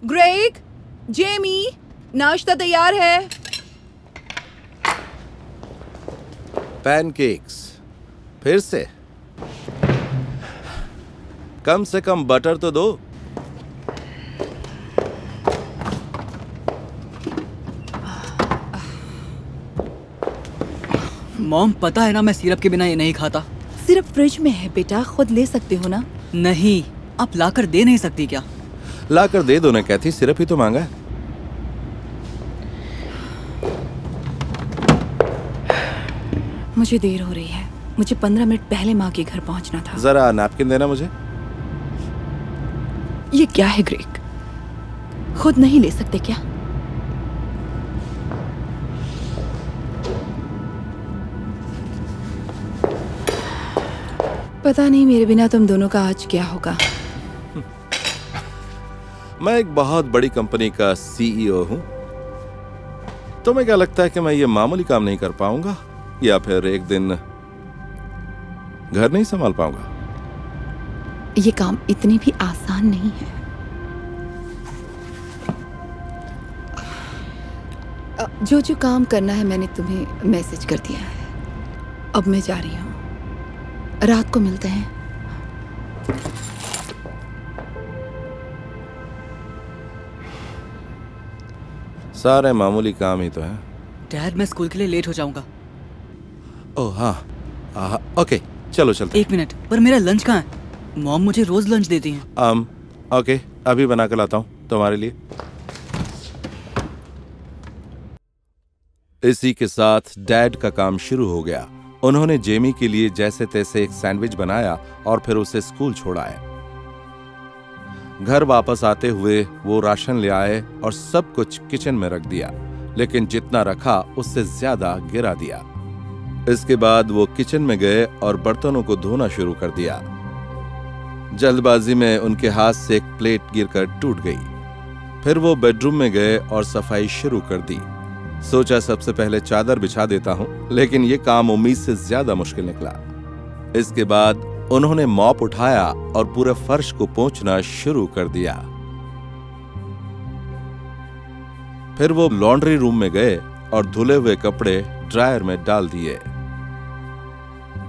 Greg, Jamie, नाश्ता तैयार है। पैनकेक्स फिर से? कम से कम बटर तो दो। मॉम, पता है ना मैं सिरप के बिना ये नहीं खाता। सिर्फ फ्रिज में है बेटा, खुद ले सकते हो ना। नहीं, आप लाकर दे नहीं सकती क्या? लाकर दे दो ना कैथी, सिरप ही तो मांगा है। मुझे देर हो रही है, मुझे 15 मिनट पहले माँ के घर पहुंचना था। जरा नैपकिन देना मुझे। ये क्या है ग्रेग, खुद नहीं ले सकते क्या? पता नहीं मेरे बिना तुम दोनों का आज क्या होगा। मैं एक बहुत बड़ी कंपनी का सीईओ हूं। तुम्हें क्या लगता है कि मैं ये मामूली काम नहीं कर पाऊंगा, या फिर एक दिन घर नहीं संभाल पाऊंगा? ये काम इतनी भी आसान नहीं है। जो जो काम करना है मैंने तुम्हें मैसेज कर दिया है। अब मैं जा रही हूँ, रात को मिलते हैं। सारे मामूली काम ही तो हैं। डैड, मैं स्कूल के लिए लेट हो जाऊंगा। ओह हाँ, ओके चलो चलते हैं। 1 मिनट, पर मेरा लंच कहाँ है? मॉम मुझे रोज लंच देती हैं। ओके, अभी बना कर लाता हूँ तुम्हारे लिए। इसी के साथ डैड का काम शुरू हो गया। उन्होंने जेमी के लिए जैसे तैसे एक सैंडविच बनाया और फिर उसे स्कूल छोड़ाया। घर वापस आते हुए वो राशन ले आए और सब कुछ किचन में रख दिया, लेकिन जितना रखा उससे ज्यादा गिरा दिया। इसके बाद वो किचन में गए और बर्तनों को धोना शुरू कर दिया। जल्दबाजी में उनके हाथ से एक प्लेट गिरकर टूट गई। फिर वो बेडरूम में गए और सफाई शुरू कर दी। सोचा सबसे पहले चादर बिछा देता हूं, लेकिन ये काम उम्मीद से ज्यादा मुश्किल निकला। इसके बाद उन्होंने मॉप उठाया और पूरे फर्श को पोंछना शुरू कर दिया। फिर वो लॉन्ड्री रूम में गए और धुले हुए कपड़े ड्रायर में डाल दिए।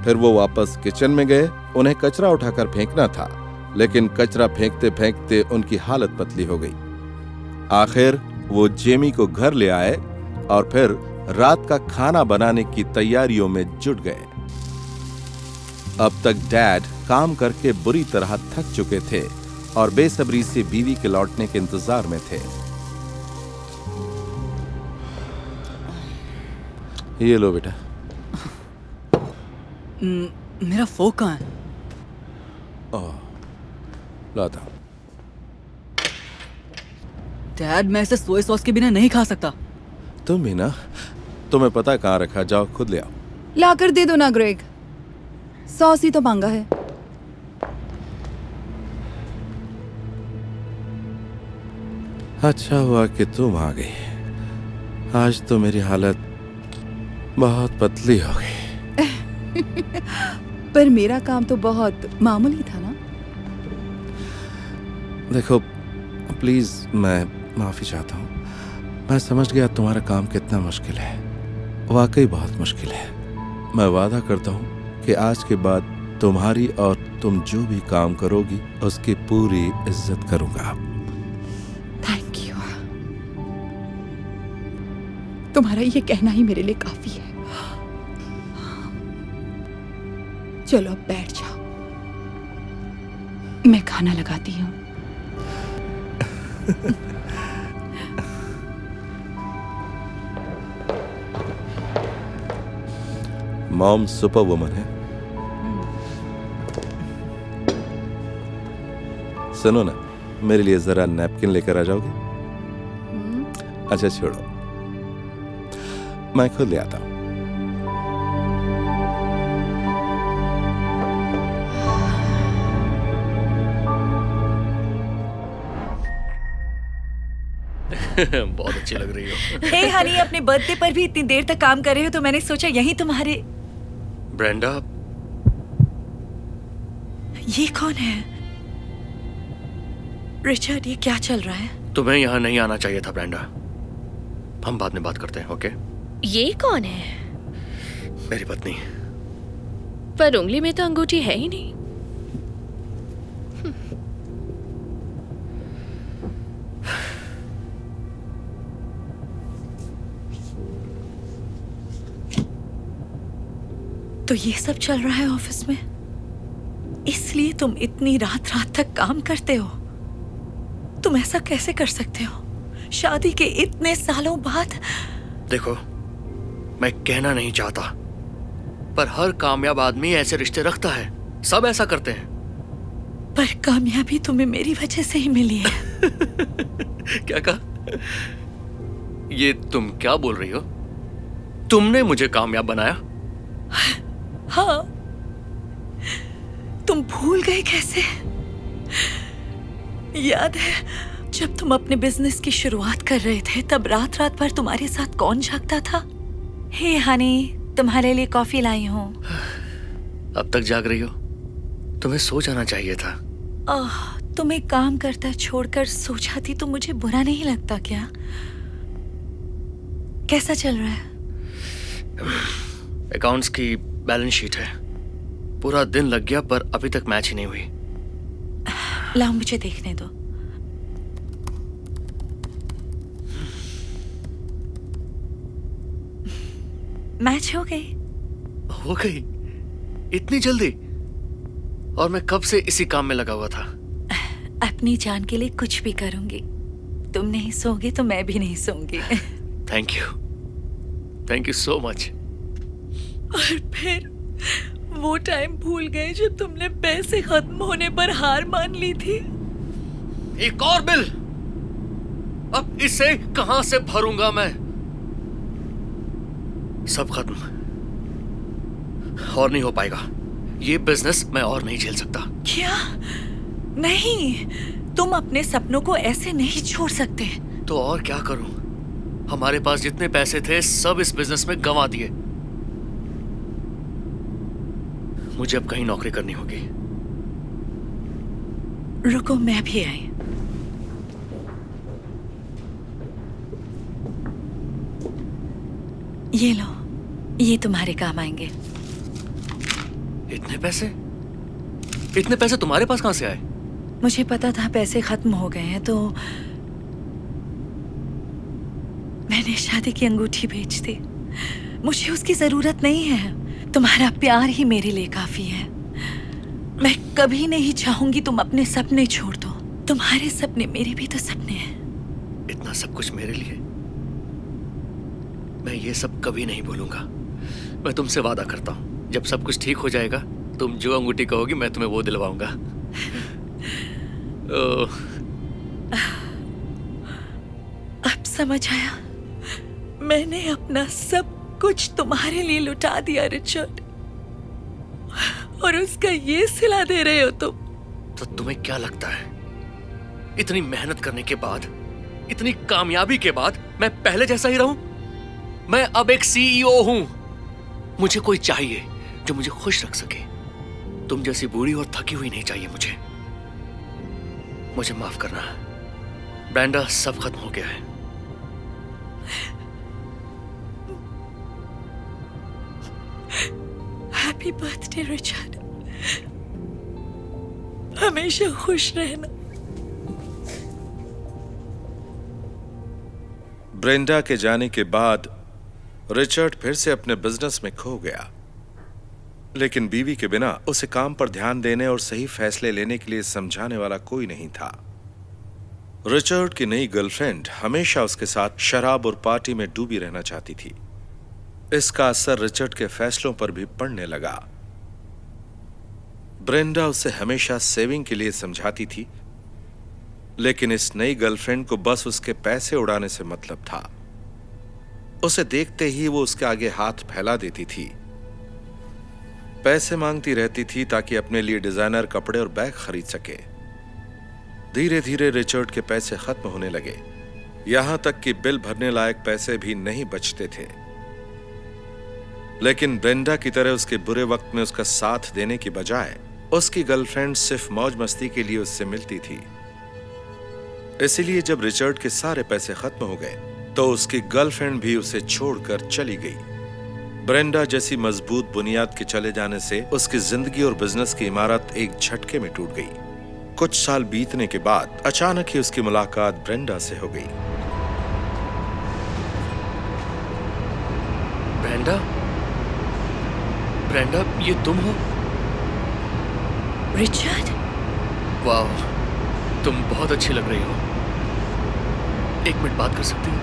फिर वो वापस किचन में गए। उन्हें कचरा उठाकर फेंकना था, लेकिन कचरा फेंकते फेंकते उनकी हालत पतली हो गई। आखिर वो जेमी को घर ले आए और फिर रात का खाना बनाने की तैयारियों में जुट गए। अब तक डैड काम करके बुरी तरह थक चुके थे और बेसब्री से बीवी के लौटने के इंतजार में थे। ये लो बेटा। मेरा फोक कहाँ है? ओह, लाता हूं। डैड, मैं इसे सोया सॉस के बिना नहीं खा सकता। तुम भी ना, तुम्हें पता है कहाँ रखा, जाओ खुद ले आओ। लाकर दे दो ना ग्रेग, सॉस ही तो मांगा है। अच्छा हुआ कि तुम आ गई। आज तो मेरी हालत बहुत पतली हो गई। पर मेरा काम तो बहुत मामूली था ना। देखो प्लीज, मैं माफी चाहता हूँ। मैं समझ गया तुम्हारा काम कितना मुश्किल है, वाकई बहुत मुश्किल है। मैं वादा करता हूँ कि आज के बाद तुम्हारी और तुम जो भी काम करोगी उसकी पूरी इज्जत करूंगा। Thank you. तुम्हारा ये कहना ही मेरे लिए काफी है। चलो अब बैठ जाओ, मैं खाना लगाती हूँ। मॉम सुपर वुमन है। सुनो ना, मेरे लिए जरा नैपकिन लेकर आ जाओगे? अच्छा छोड़ो, मैं खुद ले आता हूं। बहुत अच्छी लग रही हो। हे हनी, अपने बर्थडे पर भी इतनी देर तक काम कर रहे हो तो मैंने सोचा यही तुम्हारे। ब्रेंडा, ये कौन है? रिचर्ड, ये क्या चल रहा है? तुम्हें यहाँ नहीं आना चाहिए था ब्रेंडा। हम बाद में बात करते हैं, ओके? ये कौन है? मेरी पत्नी। पर उंगली में तो अंगूठी है ही नहीं। तो ये सब चल रहा है ऑफिस में, इसलिए तुम इतनी रात रात तक काम करते हो? तुम ऐसा कैसे कर सकते हो शादी के इतने सालों बाद? देखो, मैं कहना नहीं चाहता, पर हर कामयाब आदमी ऐसे रिश्ते रखता है। सब ऐसा करते हैं। पर कामयाबी तुम्हें मेरी वजह से ही मिली है। क्या कहा? ये तुम क्या बोल रही हो? तुमने मुझे कामयाब बनाया? हाँ, तुम भूल गए कैसे? याद है जब तुम अपने बिजनेस की शुरुआत कर रहे थे, तब रात रात भर तुम्हारे साथ कौन जागता था? हे हनी, तुम्हारे लिए कॉफी लाई हूँ। अब तक जाग रही हो? तुम्हें सो जाना चाहिए था। तुम एक काम करता छोड़कर सो जाती तो मुझे बुरा नहीं लगता क्या? कैसा चल रहा है? अकाउंट्स की बैलेंस शीट है। पूरा दिन लग गया पर अभी तक मैच ही नहीं हुई। लाओ, मुझे देखने दो। मैच हो गई? हो गई? इतनी जल्दी? और मैं कब से इसी काम में लगा हुआ था। अपनी जान के लिए कुछ भी करूंगी। तुम नहीं सोओगे तो मैं भी नहीं सोऊंगी। Thank you so much. और फिर वो टाइम भूल गए जब तुमने पैसे खत्म होने पर हार मान ली थी। एक और बिल, अब इसे कहां से भरूंगा मैं? सब खत्म, और नहीं हो पाएगा। ये बिजनेस मैं और नहीं झेल सकता। क्या? नहीं, तुम अपने सपनों को ऐसे नहीं छोड़ सकते। तो और क्या करूं? हमारे पास जितने पैसे थे सब इस बिजनेस में गंवा दिए। मुझे अब कहीं नौकरी करनी होगी। रुको, मैं भी आई। ये लो, ये तुम्हारे काम आएंगे। इतने पैसे? इतने पैसे तुम्हारे पास कहां से आए? मुझे पता था पैसे खत्म हो गए हैं, तो मैंने शादी की अंगूठी बेच दी। मुझे उसकी जरूरत नहीं है। तुम्हारा प्यार ही मेरे लिए काफी है। मैं कभी नहीं चाहूंगी तुम अपने सपने छोड़ दो। तुम्हारे सपने मेरे भी तो सपने हैं। इतना सब कुछ मेरे लिए? मैं ये सब कभी नहीं भूलूंगा। मैं तुमसे वादा करता हूँ, जब सब कुछ ठीक हो जाएगा, तुम जो अंगूठी कहोगी मैं तुम्हें वो दिलवाऊंगा। अब समझ आया, मैंने अपना सब कुछ तुम्हारे लिए लुटा दिया रिचर्ड, और उसका ये सिला दे रहे हो तुम। तो तुम्हें क्या लगता है, इतनी मेहनत करने के बाद, इतनी कामयाबी के बाद मैं पहले जैसा ही रहूं? मैं अब एक सीईओ हूं। मुझे कोई चाहिए जो मुझे खुश रख सके। तुम जैसी बूढ़ी और थकी हुई नहीं चाहिए मुझे। मुझे माफ करना ब्रेंडा, सब खत्म हो गया है। हैप्पी बर्थडे रिचर्ड, हमेशा खुश रहना। ब्रेंडा के जाने के बाद रिचर्ड फिर से अपने बिजनेस में खो गया, लेकिन बीवी के बिना उसे काम पर ध्यान देने और सही फैसले लेने के लिए समझाने वाला कोई नहीं था। रिचर्ड की नई गर्लफ्रेंड हमेशा उसके साथ शराब और पार्टी में डूबी रहना चाहती थी। इसका असर रिचर्ड के फैसलों पर भी पड़ने लगा। ब्रेंडा उसे हमेशा सेविंग के लिए समझाती थी, लेकिन इस नई गर्लफ्रेंड को बस उसके पैसे उड़ाने से मतलब था। उसे देखते ही वो उसके आगे हाथ फैला देती थी, पैसे मांगती रहती थी ताकि अपने लिए डिजाइनर कपड़े और बैग खरीद सके। धीरे धीरे रिचर्ड के पैसे खत्म होने लगे, यहां तक कि बिल भरने लायक पैसे भी नहीं बचते थे। लेकिन ब्रेंडा की तरह उसके बुरे वक्त में उसका साथ देने की बजाय उसकी गर्लफ्रेंड सिर्फ मौज मस्ती के लिए उससे मिलती थी। इसीलिए जब रिचर्ड के सारे पैसे खत्म हो गए तो उसकी गर्लफ्रेंड भी उसे छोड़कर चली गई। ब्रेंडा जैसी मजबूत बुनियाद के चले जाने से उसकी जिंदगी और बिजनेस की इमारत एक झटके में टूट गई। कुछ साल बीतने के बाद अचानक ही उसकी मुलाकात ब्रेंडा से हो गई। ब्रेंडा, ब्रेंडा, ये तुम हो? रिचर्ड, वाह, तुम बहुत अच्छी लग रही हो। एक मिनट बात कर सकती हो?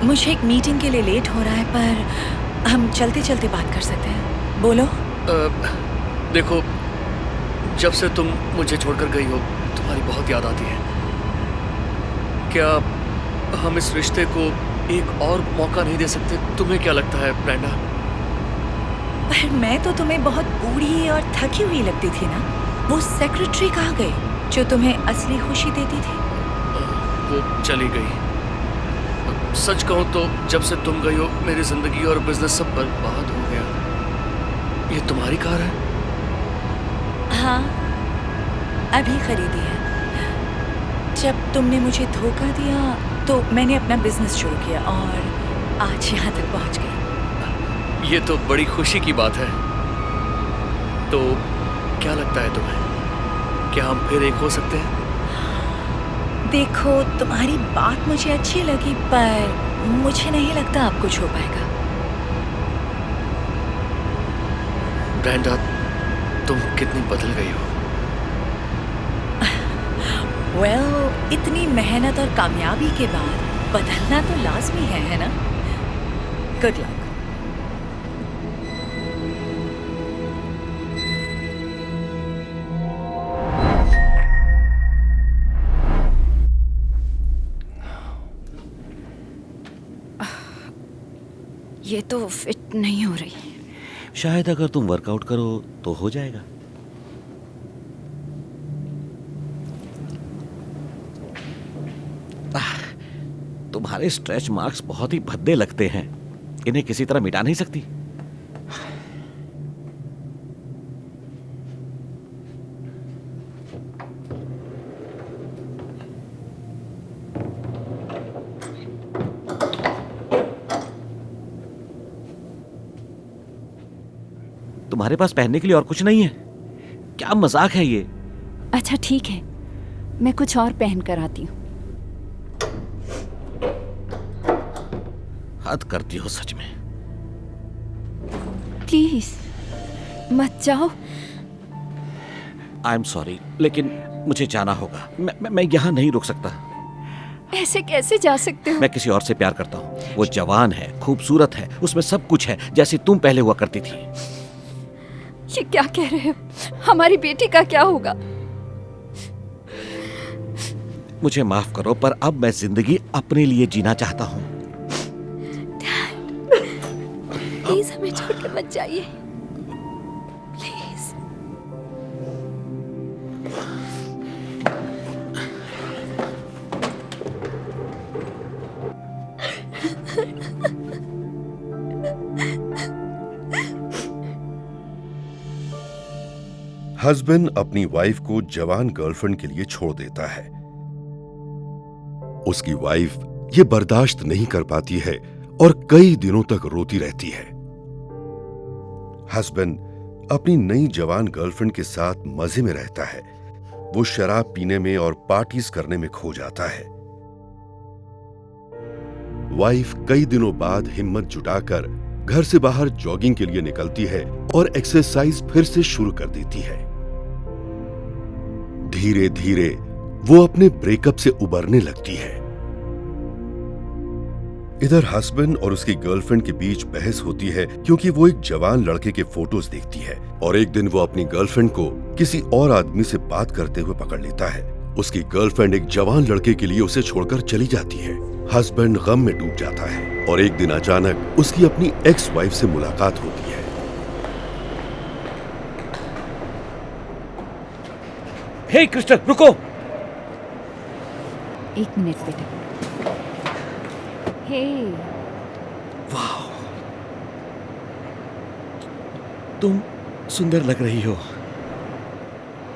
मुझे एक मीटिंग के लिए लेट हो रहा है, पर हम चलते चलते बात कर सकते हैं। बोलो। देखो, जब से तुम मुझे छोड़कर गई हो, तुम्हारी बहुत याद आती है। क्या हम इस रिश्ते को एक और मौका नहीं दे सकते? तुम्हें क्या लगता है ब्रेंडा? पर मैं तो तुम्हें बहुत बूढ़ी और थकी हुई लगती थी ना। वो सेक्रेटरी कहाँ गई जो तुम्हें असली खुशी देती थी? वो चली गई। सच कहूं तो जब से तुम गई हो, मेरी जिंदगी और बिजनेस सब बर्बाद हो गया। ये तुम्हारी कार है? हाँ, अभी खरीदी है। जब तुमने मुझे धोखा दिया तो मैंने अपना बिजनेस शुरू किया और आज यहाँ तक पहुँच गई। ये तो बड़ी खुशी की बात है। तो क्या लगता है तुम्हें, क्या हम फिर एक हो सकते हैं? देखो, तुम्हारी बात मुझे अच्छी लगी, पर मुझे नहीं लगता अब कुछ हो पाएगा। ब्रेंडा, तुम कितनी बदल गई हो। वेल, इतनी मेहनत और कामयाबी के बाद बदलना तो लाजमी है ना? Good luck. ये तो फिट नहीं हो रही। शायद अगर तुम वर्कआउट करो तो हो जाएगा। तुम्हारे स्ट्रेच मार्क्स बहुत ही भद्दे लगते हैं। इन्हें किसी तरह मिटा नहीं सकती? तुम्हारे पास पहनने के लिए और कुछ नहीं है? क्या मजाक है ये? अच्छा ठीक है, मैं कुछ और पहन कर आती हूँ। हद करती हो सच में। प्लीज मत जाओ। आई एम सॉरी, लेकिन मुझे जाना होगा। मैं यहाँ नहीं रुक सकता। ऐसे कैसे जा सकते हो? मैं किसी और से प्यार करता हूँ। वो जवान है, खूबसूरत है, उसमें सब कुछ है जैसे तुम पहले हुआ करती थी। ये क्या कह रहे हो? हमारी बेटी का क्या होगा? मुझे माफ करो, पर अब मैं जिंदगी अपने लिए जीना चाहता हूँ। प्लीज हमें छोड़कर मत जाइए, प्लीज। हस्बैंड अपनी वाइफ को जवान गर्लफ्रेंड के लिए छोड़ देता है। उसकी वाइफ ये बर्दाश्त नहीं कर पाती है और कई दिनों तक रोती रहती है। हस्बैंड अपनी नई जवान गर्लफ्रेंड के साथ मजे में रहता है। वो शराब पीने में और पार्टीज करने में खो जाता है। वाइफ कई दिनों बाद हिम्मत जुटाकर घर से बाहर जॉगिंग के लिए निकलती है और एक्सरसाइज फिर से शुरू कर देती है। धीरे धीरे वो अपने ब्रेकअप से उबरने लगती है। इधर हस्बैंड और उसकी गर्लफ्रेंड के बीच बहस होती है क्योंकि वो एक जवान लड़के के फोटोज देखती है और एक दिन वो अपनी गर्लफ्रेंड को किसी और आदमी से बात करते हुए पकड़ लेता है। उसकी गर्लफ्रेंड एक जवान लड़के के लिए उसे छोड़कर चली जाती है। हस्बैंड गम में डूब जाता है और एक दिन अचानक उसकी अपनी एक्स वाइफ से मुलाकात होती है। हे क्रिस्टल, रुको। एक मिनट बेटा। हे, वाह, तुम सुंदर लग रही हो।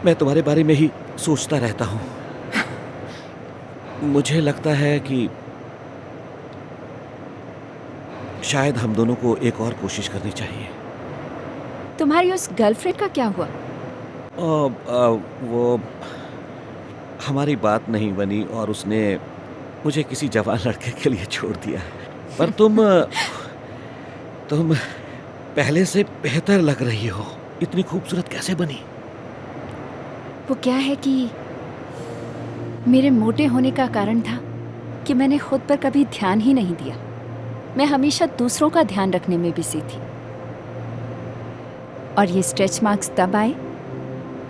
मैं तुम्हारे बारे में ही सोचता रहता हूं। मुझे लगता है कि शायद हम दोनों को एक और कोशिश करनी चाहिए। तुम्हारी उस गर्लफ्रेंड का क्या हुआ? वो हमारी बात नहीं बनी और उसने मुझे किसी जवान लड़के के लिए छोड़ दिया। पर तुम पहले से बेहतर लग रही हो। इतनी खूबसूरत कैसे बनी? वो क्या है कि मेरे मोटे होने का कारण था कि मैंने खुद पर कभी ध्यान ही नहीं दिया। मैं हमेशा दूसरों का ध्यान रखने में बिजी थी। और ये स्ट्रेच मार्क्स तब आए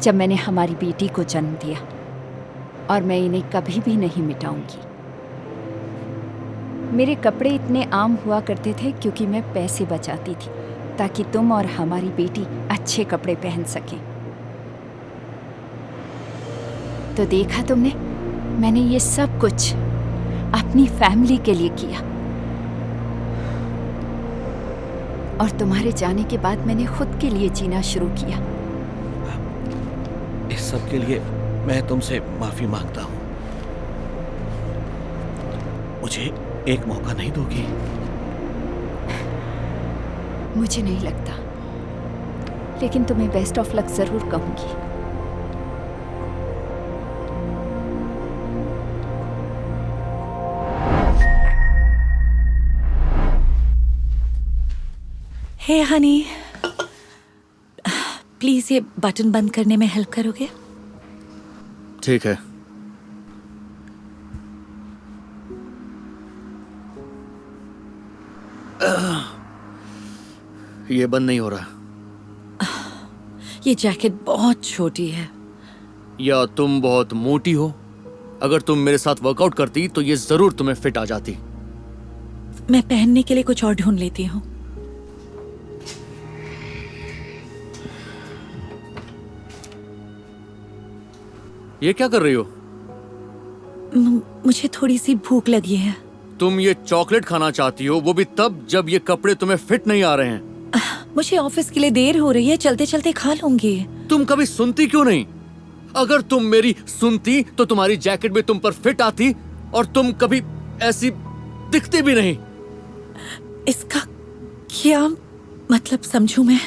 जब मैंने हमारी बेटी को जन्म दिया, और मैं इन्हें कभी भी नहीं मिटाऊंगी। मेरे कपड़े इतने आम हुआ करते थे क्योंकि मैं पैसे बचाती थी ताकि तुम और हमारी बेटी अच्छे कपड़े पहन सकें। तो देखा तुमने, मैंने ये सब कुछ अपनी फैमिली के लिए किया। और तुम्हारे जाने के बाद मैंने खुद के लिए जीना शुरू किया। इस सब के लिए मैं तुमसे माफी मांगता हूँ। मुझे एक मौका नहीं दोगी? मुझे नहीं लगता, लेकिन तुम्हें बेस्ट ऑफ लक जरूर कहूंगी। हे हनी, प्लीज ये बटन बंद करने में हेल्प करोगे? ठीक है। ये बंद नहीं हो रहा। ये जैकेट बहुत छोटी है। या तुम बहुत मोटी हो। अगर तुम मेरे साथ वर्कआउट करती तो ये जरूर तुम्हें फिट आ जाती। मैं पहनने के लिए कुछ और ढूंढ लेती हूँ। ये क्या कर रही हो? मुझे थोड़ी सी भूख लगी है। तुम ये चॉकलेट खाना चाहती हो, वो भी तब जब ये कपड़े तुम्हें फिट नहीं आ रहे हैं। मुझे ऑफिस के लिए देर हो रही है, चलते चलते खा लूंगी। तुम कभी सुनती क्यों नहीं? अगर तुम मेरी सुनती तो तुम्हारी जैकेट भी तुम पर फिट आती और तुम कभी ऐसी दिखती भी नहीं। इसका क्या मतलब समझूं मैं?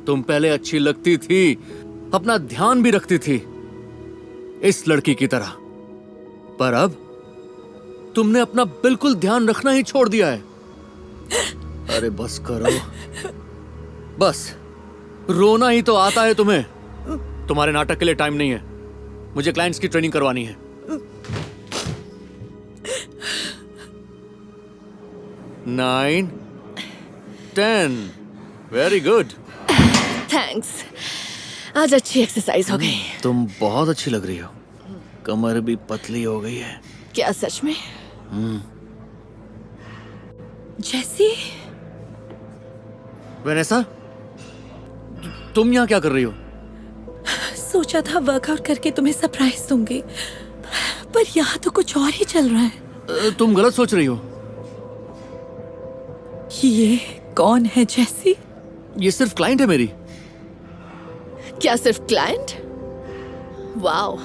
तुम पहले अच्छी लगती थी, अपना ध्यान भी रखती थी, इस लड़की की तरह। पर अब तुमने अपना बिल्कुल ध्यान रखना ही छोड़ दिया है। अरे बस करो, बस रोना ही तो आता है तुम्हें। तुम्हारे नाटक के लिए टाइम नहीं है। मुझे क्लाइंट्स की ट्रेनिंग करवानी है। Nine, 10, very good. थैंक्स, आज अच्छी एक्सरसाइज हो गई। तुम बहुत अच्छी लग रही हो। कमर भी पतली हो गई है। क्या सच में? जैसी वेनेसा, तुम यहाँ क्या कर रही हो? सोचा था वर्कआउट करके तुम्हें सरप्राइज दूंगी, पर यहाँ तो कुछ और ही चल रहा है। तुम गलत सोच रही हो। ये कौन है जैसी? ये सिर्फ क्लाइंट है मेरी। क्या सिर्फ क्लाइंट? वाओ,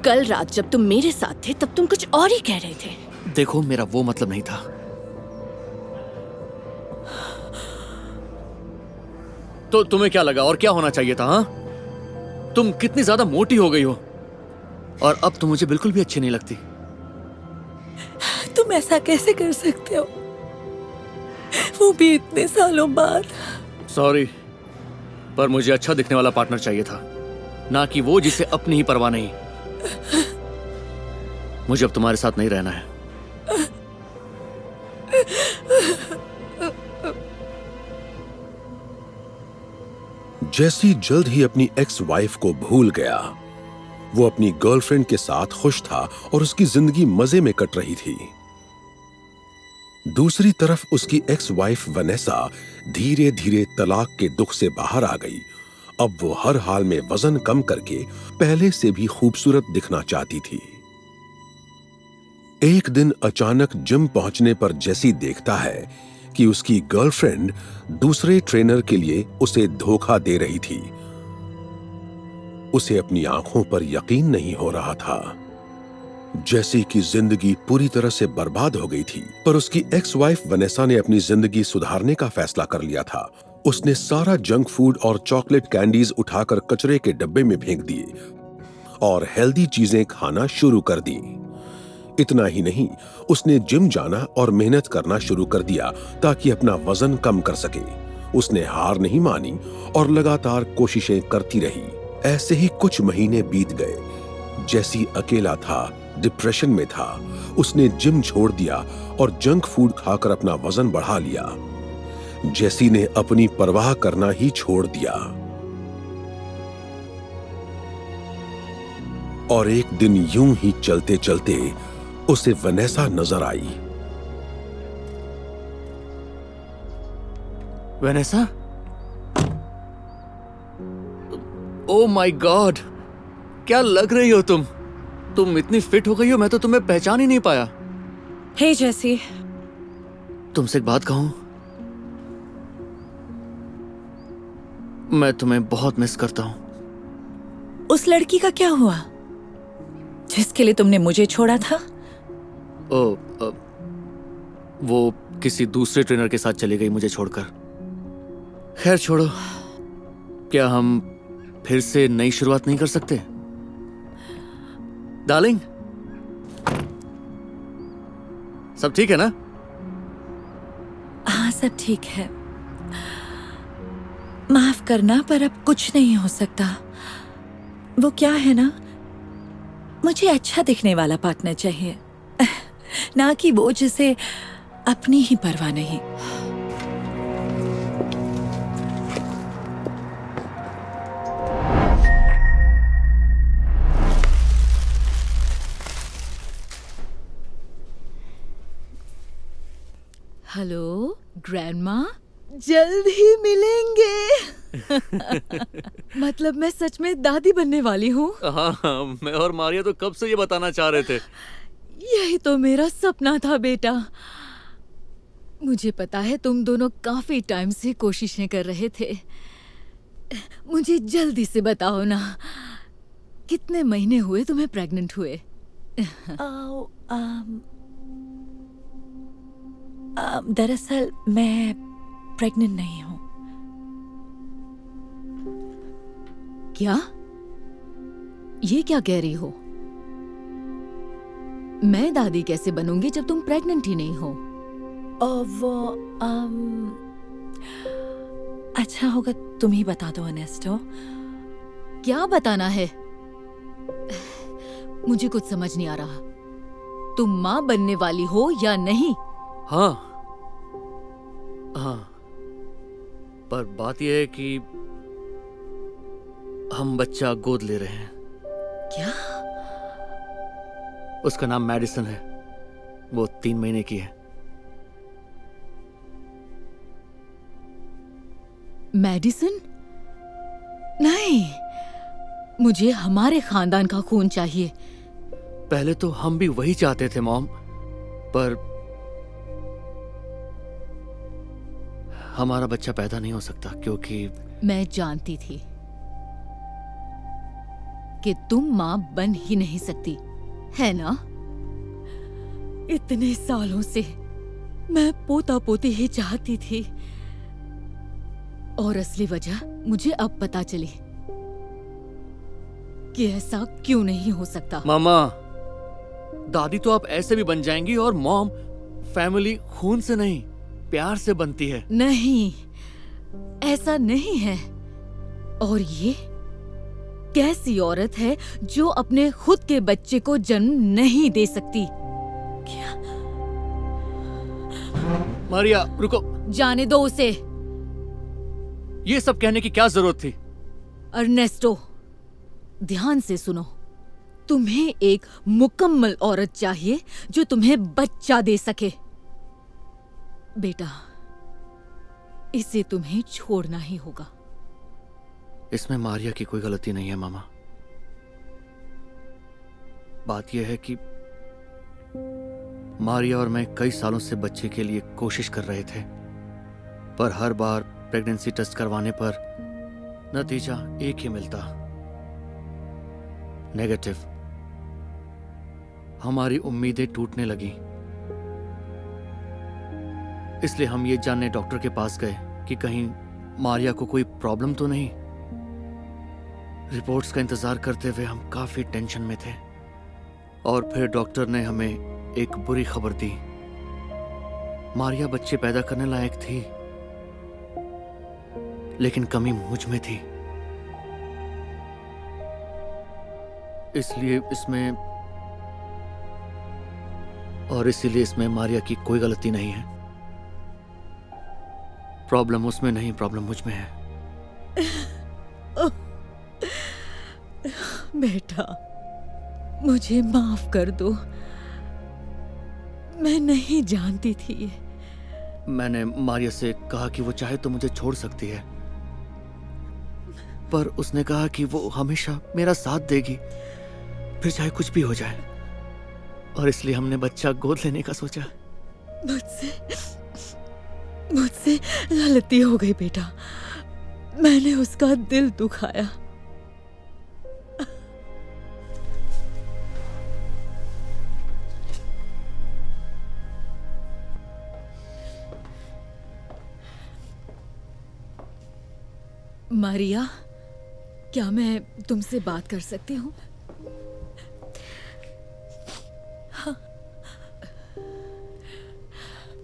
कल रात जब तुम मेरे साथ थे तब तुम कुछ और ही कह रहे थे। देखो, मेरा वो मतलब नहीं था। तो तुम्हें क्या लगा और क्या होना चाहिए था? हाँ, तुम कितनी ज्यादा मोटी हो गई हो और अब तुम मुझे बिल्कुल भी अच्छी नहीं लगती। तुम ऐसा कैसे कर सकते हो, वो भी इतने सालों बाद? सॉरी, पर मुझे अच्छा दिखने वाला पार्टनर चाहिए था, ना कि वो जिसे अपनी ही परवाह नहीं। मुझे अब तुम्हारे साथ नहीं रहना है। जैसी जल्द ही अपनी एक्स वाइफ को भूल गया। वो अपनी गर्लफ्रेंड के साथ खुश था और उसकी जिंदगी मजे में कट रही थी। दूसरी तरफ उसकी एक्स वाइफ वनेसा धीरे धीरे तलाक के दुख से बाहर आ गई। अब वो हर हाल में वजन कम करके पहले से भी खूबसूरत दिखना चाहती थी। एक दिन अचानक जिम पहुंचने पर जैसी देखता है कि उसकी गर्लफ्रेंड दूसरे ट्रेनर के लिए उसे धोखा दे रही थी। उसे अपनी आंखों पर यकीन नहीं हो रहा था। जैसी की जिंदगी पूरी तरह से बर्बाद हो गई थी, पर उसकी एक्स वाइफ वनेसा ने अपनी जिंदगी सुधारने का फैसला कर लिया था। उसने सारा जंक फूड और चॉकलेट कैंडीज उठाकर कचरे के डब्बे में फेंक दिए और हेल्दी चीजें खाना शुरू कर दी। इतना ही नहीं, उसने जिम जाना और मेहनत करना शुरू कर दिया ताकि अपना वजन कम कर सके। उसने हार नहीं मानी और लगातार कोशिशें करती रही। ऐसे ही कुछ महीने बीत गए। जैसी अकेला था, डिप्रेशन में था, उसने जिम छोड़ दिया और जंक फूड खाकर अपना वजन बढ़ा लिया। जैसी ने अपनी परवाह करना ही छोड़ दिया। और एक दिन यूं ही चलते चलते उसे वनेसा नजर आई। वेनेसा? ओह माय गॉड, क्या लग रही हो तुम? तुम इतनी फिट हो गई हो, मैं तो तुम्हें पहचान ही नहीं पाया। हे जैसी, तुमसे एक बात कहूं? मैं तुम्हें बहुत मिस करता हूं। उस लड़की का क्या हुआ जिसके लिए तुमने मुझे छोड़ा था? वो किसी दूसरे ट्रेनर के साथ चली गई मुझे छोड़कर। खैर छोड़ो, क्या हम फिर से नई शुरुआत नहीं कर सकते? डार्लिंग, सब ठीक है ना? हाँ, सब ठीक है। माफ करना, पर अब कुछ नहीं हो सकता। वो क्या है ना, मुझे अच्छा दिखने वाला पार्टनर चाहिए, ना कि वो जिसे अपनी ही परवाह नहीं। हेलो ग्रैंडमा, जल्द ही मिलेंगे। मतलब मैं सच में दादी बनने वाली हूँ। हाँ, मैं और मारिया तो कब से ये बताना चाह रहे थे। यही तो मेरा सपना था बेटा। मुझे पता है तुम दोनों काफी टाइम से कोशिशें कर रहे थे। मुझे जल्दी से बताओ ना, कितने महीने हुए तुम्हें प्रेग्नेंट हुए? दरअसल मैं प्रेग्नेंट नहीं हूँ। क्या? ये क्या कह रही हो? मैं दादी कैसे बनूंगी जब तुम प्रेग्नेंट ही नहीं हो? वो अच्छा होगा तुम ही बता दो अनेस्टो। क्या बताना है? मुझे कुछ समझ नहीं आ रहा। तुम माँ बनने वाली हो या नहीं? हाँ, हाँ, पर बात यह है कि हम बच्चा गोद ले रहे हैं। क्या? उसका नाम मैडिसन है। वो 3 महीने की है। मेडिसिन? नहीं, मुझे हमारे खानदान का खून चाहिए। पहले तो हम भी वही चाहते थे मॉम, पर हमारा बच्चा पैदा नहीं हो सकता क्योंकि मैं जानती थी कि तुम माँ बन ही नहीं सकती, है ना? इतने सालों से मैं पोता पोती ही चाहती थी, और असली वजह मुझे अब पता चली कि ऐसा क्यों नहीं हो सकता। मामा, दादी तो आप ऐसे भी बन जाएंगी, और मॉम, फैमिली खून से नहीं प्यार से बनती है। नहीं, ऐसा नहीं है। और ये कैसी औरत है जो अपने खुद के बच्चे को जन्म नहीं दे सकती? क्या? मारिया, रुको। जाने दो उसे। ये सब कहने की क्या जरूरत थी? अर्नेस्टो, ध्यान से सुनो। तुम्हें एक मुकम्मल औरत चाहिए जो तुम्हें बच्चा दे सके। बेटा, इसे तुम्हें छोड़ना ही होगा। इसमें मारिया की कोई गलती नहीं है मामा। बात यह है कि मारिया और मैं कई सालों से बच्चे के लिए कोशिश कर रहे थे, पर हर बार प्रेगनेंसी टेस्ट करवाने पर नतीजा एक ही मिलता, नेगेटिव। हमारी उम्मीदें टूटने लगी। इसलिए हम ये जानने डॉक्टर के पास गए कि कहीं मारिया को कोई प्रॉब्लम तो नहीं। रिपोर्ट्स का इंतजार करते हुए हम काफी टेंशन में थे और फिर डॉक्टर ने हमें एक बुरी खबर दी। मारिया बच्चे पैदा करने लायक थी, लेकिन कमी मुझ में थी। इसीलिए इसमें मारिया की कोई गलती नहीं है। प्रॉब्लम उसमें नहीं, प्रॉब्लम मुझ में है। बेटा, मुझे माफ कर दो। मैं नहीं जानती थी। मैंने मारिया से कहा कि वो चाहे तो मुझे छोड़ सकती है, पर उसने कहा कि वो हमेशा मेरा साथ देगी, फिर चाहे कुछ भी हो जाए। और इसलिए हमने बच्चा गोद लेने का सोचा। मुझसे गलती हो गई बेटा। मैंने उसका दिल दुखाया। मारिया, क्या मैं तुमसे बात कर सकती हूँ?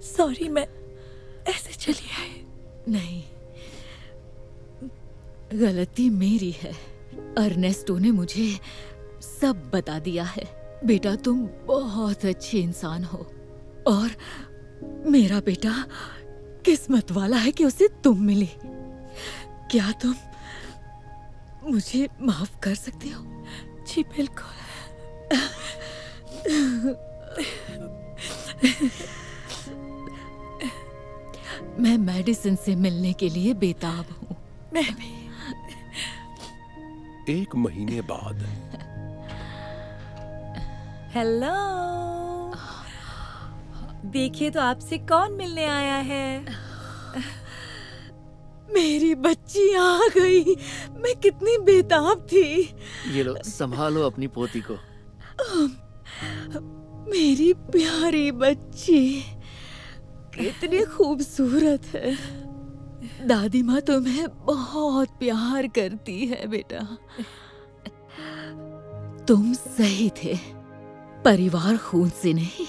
सॉरी, मैं ऐसे चली आई। नहीं, गलती मेरी है। अर्नेस्टो ने मुझे सब बता दिया है। बेटा, तुम बहुत अच्छे इंसान हो और मेरा बेटा किस्मत वाला है कि उसे तुम मिली। क्या तुम मुझे माफ कर सकती हो? जी बिल्कुल। मैं मेडिसिन से मिलने के लिए बेताब हूँ। मैं भी। 1 महीने बाद हेलो, देखिए तो आपसे कौन मिलने आया है। मेरी बच्ची आ गई। मैं कितनी बेताब थी। ये लो, संभालो अपनी पोती को। मेरी प्यारी बच्ची कितनी खूबसूरत है। दादी माँ तुम्हें बहुत प्यार करती है बेटा। तुम सही थे। परिवार खून से नहीं,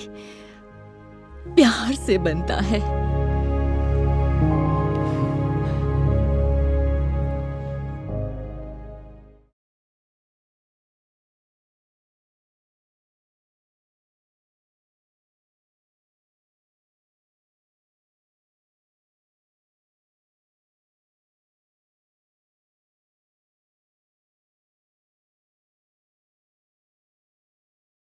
प्यार से बनता है।